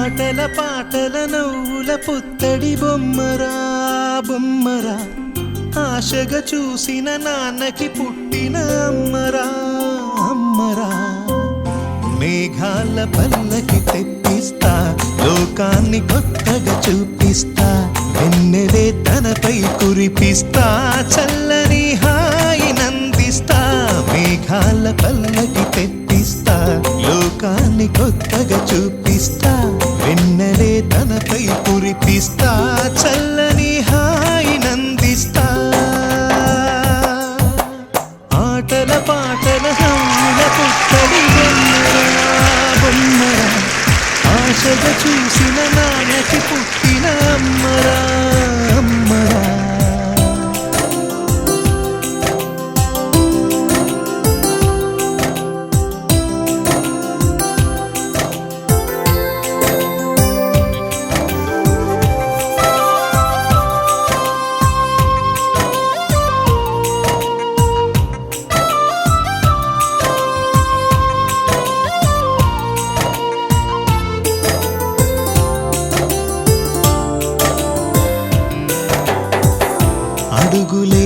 ఆటల పాటల నవ్వుల పుత్తడి బొమ్మరా బొమ్మరా, ఆశగా చూసిన నాన్నకి పుట్టిన అమ్మరా అమ్మరా. మేఘాల పల్లకి తెప్పిస్తా, లోకాన్ని కొత్తగా చూపిస్తా, వెన్నెలే తనపై కురిపిస్తా, చల్లని హాయి నందిస్తా. మేఘాల పల్లకి తెప్పిస్తా, లోకాన్ని కొత్తగా చూపిస్తా, వెన్నెలే తనపై కురిపిస్తా, చల్లని హాయి నందిస్తా. ఆటల పాటల హౌల పుట్టడి బొమ్మరా బొమ్మరా, ఆశగా చూసిన నాన్నకి పుట్టిన అమ్మరా అమ్మరా. అడుగులే